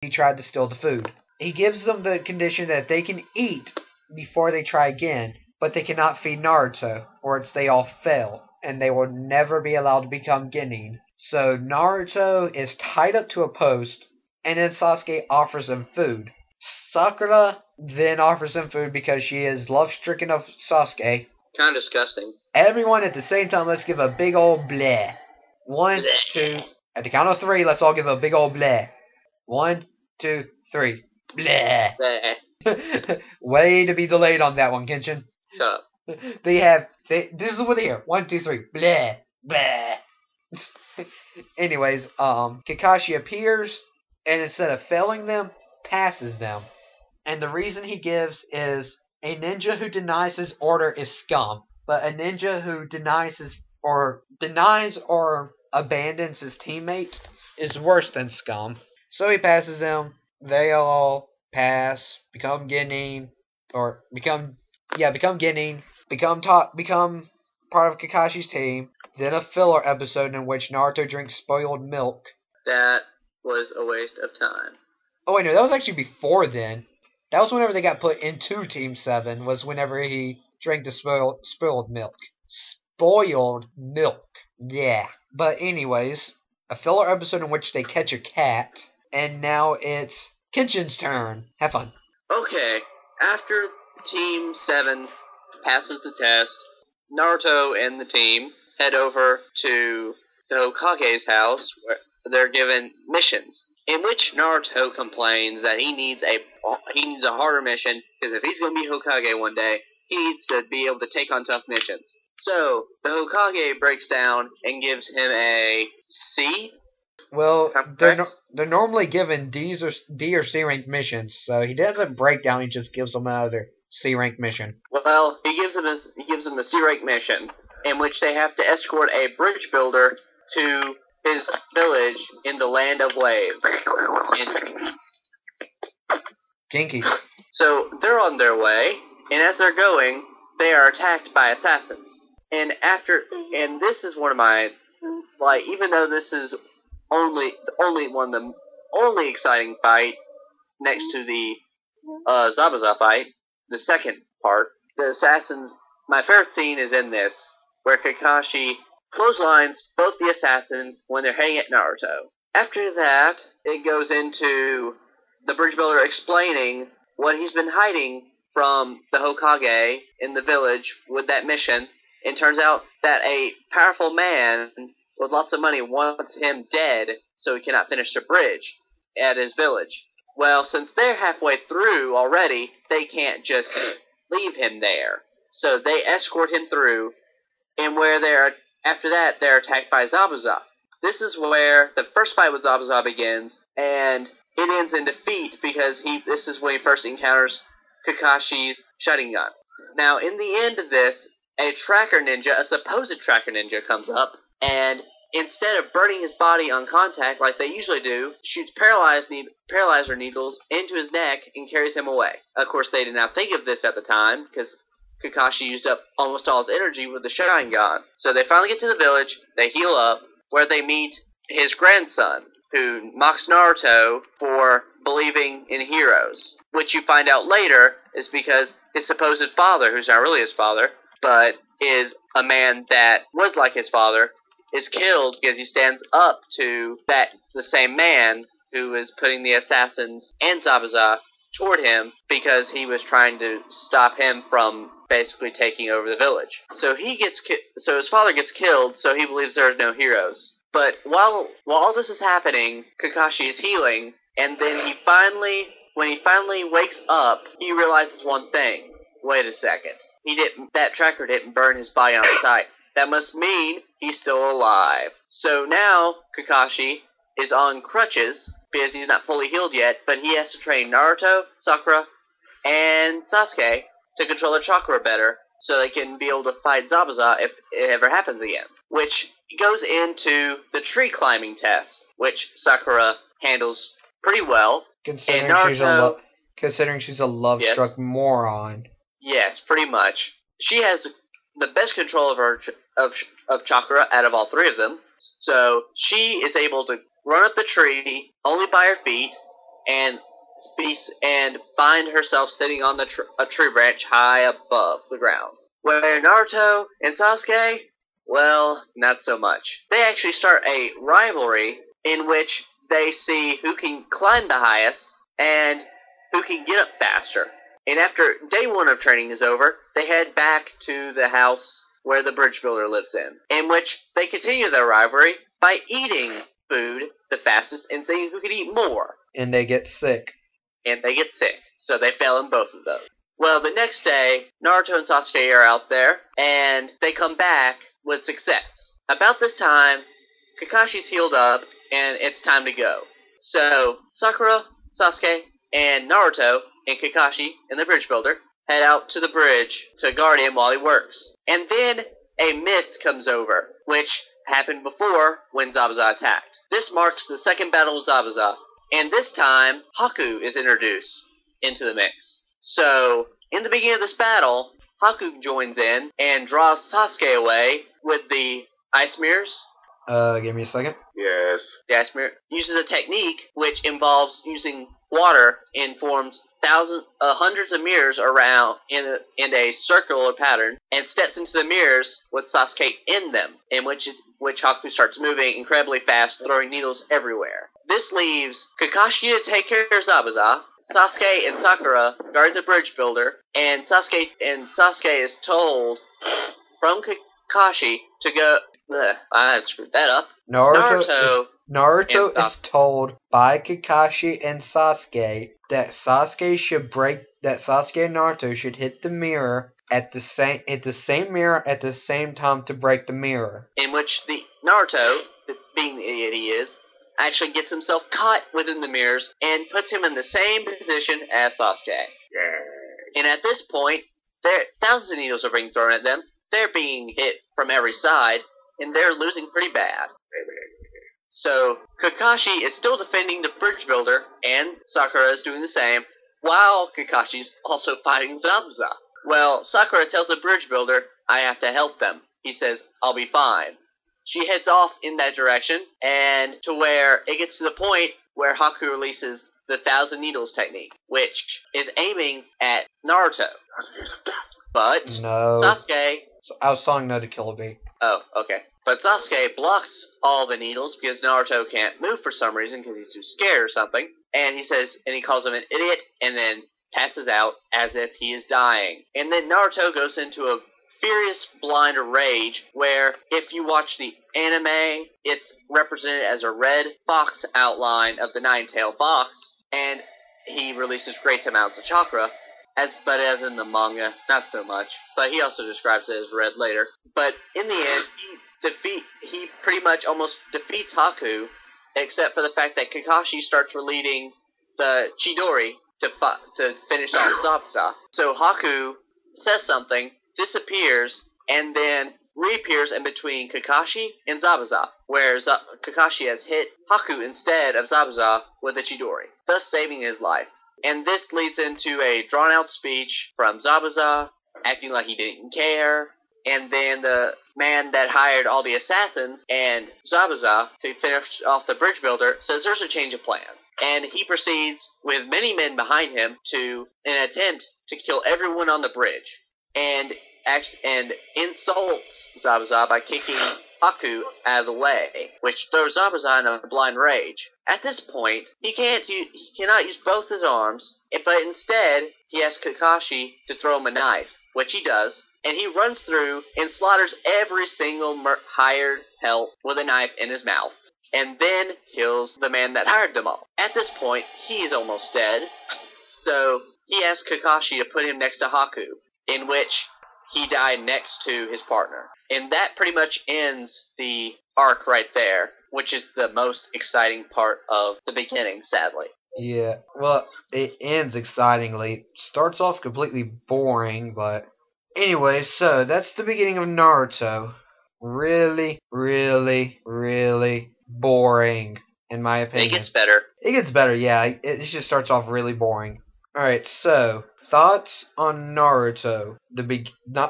he tried to steal the food. He gives them the condition that they can eat before they try again, but they cannot feed Naruto, or else they all fail, and they will never be allowed to become Genin. So Naruto is tied up to a post, and then Sasuke offers him food. Sakura then offers him food because she is love-stricken of Sasuke. Kind of disgusting. Everyone at the same time, let's give a big old bleh. 1, 2, at the count of 3, let's all give a big old bleh. 1, 2, 3. Bleh. Bleh. Way to be delayed on that one, Kenshin. Shut up. This is what they hear. 1, 2, 3. Bleh. Bleh. Anyways, Kakashi appears, and instead of failing them, passes them. And the reason he gives is a ninja who denies his order is scum, but a ninja who denies or abandons his teammate is worse than scum. So he passes them. They all pass, become Genin, become part of Kakashi's team. Then a filler episode in which Naruto drinks spoiled milk. That was a waste of time. Oh wait, no, that was actually before then. That was whenever they got put into Team 7, was whenever he drank the spoiled milk. Spoiled milk. Yeah. But anyways, a filler episode in which they catch a cat, and now it's Kenshin's turn. Have fun. Okay, after Team 7 passes the test, Naruto and the team head over to the Hokage's house, where they're given missions, in which Naruto complains that he needs a harder mission, because if he's going to be Hokage one day, he needs to be able to take on tough missions. So, the Hokage breaks down and gives him a C. Well, they're normally given D or C ranked missions, so he doesn't break down, he just gives them another C ranked mission. Well, he gives them a C ranked mission, in which they have to escort a bridge builder to his village in the Land of Waves. Kinky. So they're on their way, and as they're going, they are attacked by assassins. And this is one of my, even though this is only exciting fight next to the Zabuza fight, the second part, the assassins. My favorite scene is in this, where Kakashi clotheslines both the assassins when they're heading at Naruto. After that, it goes into the bridge builder explaining what he's been hiding from the Hokage in the village with that mission. It turns out that a powerful man with lots of money wants him dead so he cannot finish the bridge at his village. Well, since they're halfway through already, they can't just leave him there. So they escort him through, and after that, they're attacked by Zabuza. This is where the first fight with Zabuza begins, and it ends in defeat because this is when he first encounters Kakashi's shutting gun. Now, in the end of this, a supposed tracker ninja comes up, and instead of burning his body on contact like they usually do, shoots paralyzer needles into his neck and carries him away. Of course, they did not think of this at the time, because Kakashi used up almost all his energy with the Sharingan. So they finally get to the village, they heal up, where they meet his grandson, who mocks Naruto for believing in heroes. Which you find out later is because his supposed father, who's not really his father, but is a man that was like his father, is killed because he stands up to the same man who is putting the assassins and Zabuza toward him because he was trying to stop him from basically taking over the village. So so his father gets killed, so he believes there are no heroes. But while all this is happening, Kakashi is healing, and then when he finally wakes up, he realizes one thing. Wait a second. That tracker didn't burn his body on sight. That must mean he's still alive. So now Kakashi is on crutches because he's not fully healed yet, but he has to train Naruto, Sakura, and Sasuke to control their chakra better so they can be able to fight Zabuza if it ever happens again. Which goes into the tree climbing test, which Sakura handles pretty well. Considering she's a love-struck moron. Yes, pretty much. She has the best control of chakra out of all three of them. So she is able to run up the tree only by her feet, and and find herself sitting on a tree branch high above the ground. Where Naruto and Sasuke, well, not so much. They actually start a rivalry in which they see who can climb the highest and who can get up faster. And after day 1 of training is over, they head back to the house where the bridge builder lives in which they continue their rivalry by eating food the fastest and seeing who can eat more. And they get sick. So they fail in both of those. Well, the next day, Naruto and Sasuke are out there, and they come back with success. About this time, Kakashi's healed up, and it's time to go. So, Sakura, Sasuke, and Naruto, and Kakashi, and the bridge builder, head out to the bridge to guard him while he works. And then a mist comes over, which happened before when Zabuza attacked. This marks the second battle of Zabuza, and this time, Haku is introduced into the mix. So, in the beginning of this battle, Haku joins in and draws Sasuke away with the ice mirrors. Give me a second. Yes. The ice mirror uses a technique which involves using water and forms hundreds of mirrors around in a circular pattern, and steps into the mirrors with Sasuke in them, in which Haku starts moving incredibly fast, throwing needles everywhere. This leaves Kakashi to take care of Zabuza. Sasuke and Sakura guard the bridge builder, and Sasuke is told from Kakashi to go. I screwed that up. Naruto is told by Kakashi and Sasuke that Sasuke and Naruto should hit the mirror at the same mirror at the same time to break the mirror. In which the Naruto, being the idiot he is, actually gets himself caught within the mirrors and puts him in the same position as Sasuke. And at this point, thousands of needles are being thrown at them. They're being hit from every side, and they're losing pretty bad. So, Kakashi is still defending the bridge builder, and Sakura is doing the same, while Kakashi's also fighting Zabuza. Well, Sakura tells the bridge builder, I have to help them. He says, I'll be fine. She heads off in that direction, and to where it gets to the point where Haku releases the 1,000 Needles technique, which is aiming at Naruto. But no. Sasuke... I was telling no to kill a bee. Oh, okay. But Sasuke blocks all the needles because Naruto can't move for some reason because he's too scared or something. And he calls him an idiot and then passes out as if he is dying. And then Naruto goes into a furious blind rage where if you watch the anime, it's represented as a red fox outline of the nine-tailed fox, and he releases great amounts of chakra. But as in the manga, not so much. But he also describes it as red later. But in the end, he pretty much almost defeats Haku, except for the fact that Kakashi starts releasing the Chidori to finish off Zabuza. So Haku says something, disappears, and then reappears in between Kakashi and Zabuza, where Kakashi has hit Haku instead of Zabuza with the Chidori, thus saving his life. And this leads into a drawn-out speech from Zabuza, acting like he didn't care. And then the man that hired all the assassins and Zabuza to finish off the bridge builder says there's a change of plan. And he proceeds with many men behind him to an attempt to kill everyone on the bridge. And insults Zabuza by kicking Haku out of the way, which throws Zabuza in a blind rage. At this point, he cannot use both his arms, but instead he asks Kakashi to throw him a knife, which he does, and he runs through and slaughters every single hired help with a knife in his mouth, and then kills the man that hired them all. At this point, he's almost dead, so he asks Kakashi to put him next to Haku, in which he died next to his partner. And that pretty much ends the arc right there, which is the most exciting part of the beginning, sadly. Yeah, well, it ends excitingly. Starts off completely boring, but... Anyway, so that's the beginning of Naruto. Really, really, really boring, in my opinion. It gets better. It gets better, yeah. It just starts off really boring. Alright, so... Thoughts on Naruto?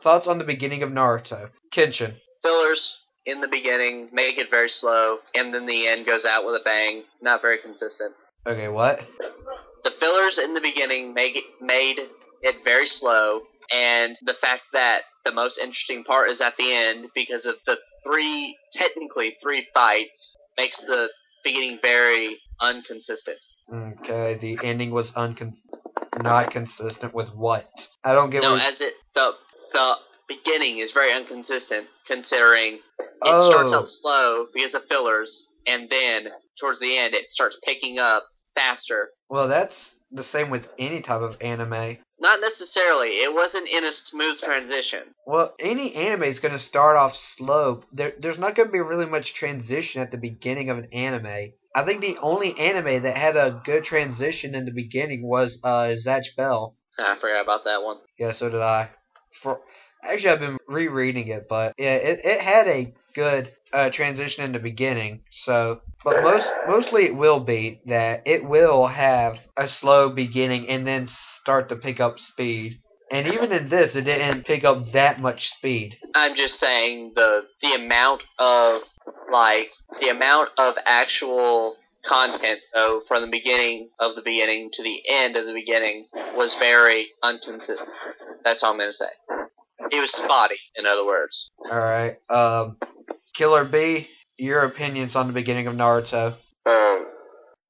Thoughts on the beginning of Naruto? Kenshin. Fillers in the beginning, make it very slow, and then the end goes out with a bang. Not very consistent. Okay, what? The fillers in the beginning made it very slow, and the fact that the most interesting part is at the end because of the technically three fights, makes the beginning very inconsistent. Okay, the ending was not consistent with what? I don't get No, what. the beginning is very inconsistent considering it starts Oh, out slow because of fillers, and then towards the end it starts picking up faster. well, that's the same with any type of anime. Not necessarily. It wasn't in a smooth transition. Well, any anime is going to start off slow. There's not going to be really much transition at the beginning of an anime. I think the only anime that had a good transition in the beginning was Zatch Bell. I forgot about that one. Yeah, so did I. Actually, I've been rereading it, but yeah, it had a good transition in the beginning. So, but mostly it will be that it will have a slow beginning and then start to pick up speed. And even in this, it didn't pick up that much speed. I'm just saying the amount of actual content though from the beginning to the end of the beginning was very inconsistent. That's all I'm gonna say. It was spotty, in other words. Alright, Killer B, your opinions on the beginning of Naruto.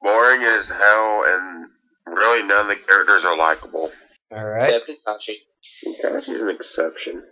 Boring as hell, and really none of the characters are likable. Alright. Except Kakashi. Kakashi's an exception.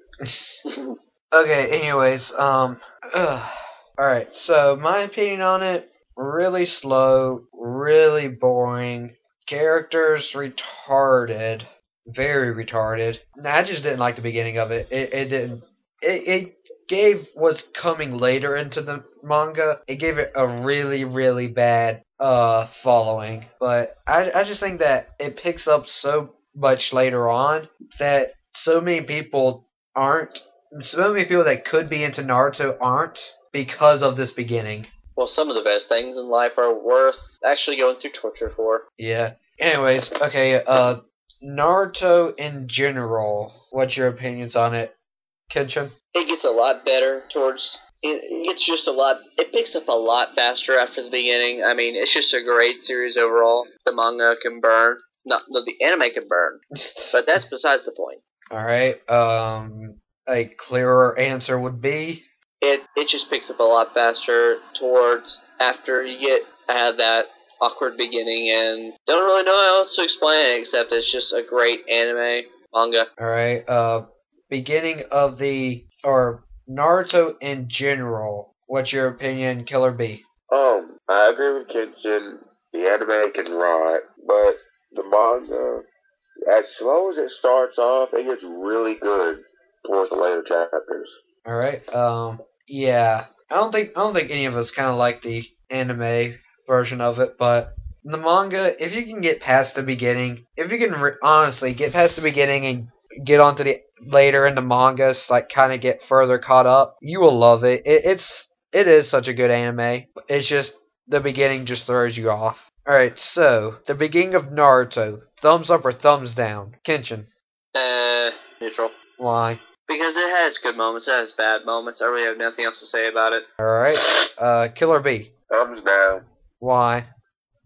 Okay, anyways, alright, so my opinion on it, really slow, really boring, characters retarded, very retarded. I just didn't like the beginning of it. It gave what's coming later into the manga, it gave it a really, really bad following. But I just think that it picks up so much later on that so many people that could be into Naruto aren't because of this beginning. Well, some of the best things in life are worth actually going through torture for. Yeah. Anyways, okay, Naruto in general, what's your opinions on it, Kenshin? It gets a lot better it picks up a lot faster after the beginning. I mean, it's just a great series overall. The manga can burn. No, the anime can burn. But that's besides the point. Alright, a clearer answer would be? It just picks up a lot faster towards after you get that awkward beginning, and don't really know how else to explain it except it's just a great anime manga. Alright, beginning of or Naruto in general, what's your opinion, Killer B? I agree with Kenshin. The anime can rot, but the manga, as slow as it starts off, it gets really good towards the later chapters. Alright, yeah. I don't think any of us kind of like the anime version of it, but in the manga, if you can get past the beginning, if you can honestly get past the beginning and get onto the later in the manga, like kind of get further caught up, you will love it. It is such a good anime. It's just the beginning just throws you off. Alright, so the beginning of Naruto, thumbs up or thumbs down, Kenshin? Neutral. Why? Because it has good moments, it has bad moments. I really have nothing else to say about it. Alright, Killer B. Thumbs down. Why?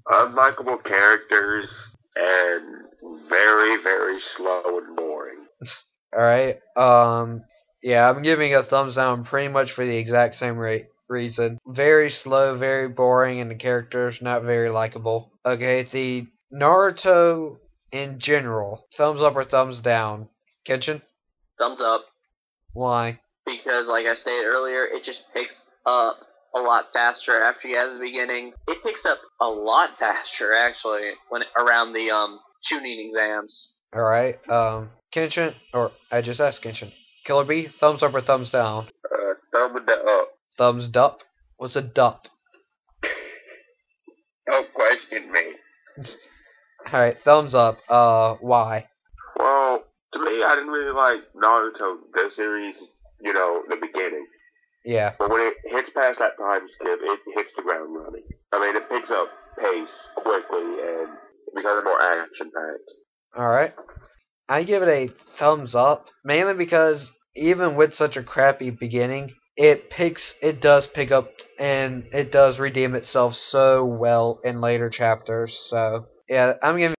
Unlikable characters and very, very slow and boring. Alright, yeah, I'm giving a thumbs down pretty much for the exact same reason. Very slow, very boring, and the characters not very likable. Okay, the Naruto in general, thumbs up or thumbs down? Kenshin? Thumbs up. Why? Because, like I stated earlier, it just picks up a lot faster after you get to the beginning. It picks up a lot faster, actually, when around the tuning exams. Alright, Kenshin, or I just asked Kenshin. Killer B, thumbs up or thumbs down? Thumbs up. Thumbs up? What's a dup? Don't question me. Alright, thumbs up. Why? Well, to me, I didn't really like Naruto, the series, the beginning. Yeah. But when it hits past that time skip, it hits the ground running. I mean, it picks up pace quickly and it becomes more action-packed. Alright. I give it a thumbs up, mainly because even with such a crappy beginning, it does pick up and it does redeem itself so well in later chapters. So yeah, I'm giving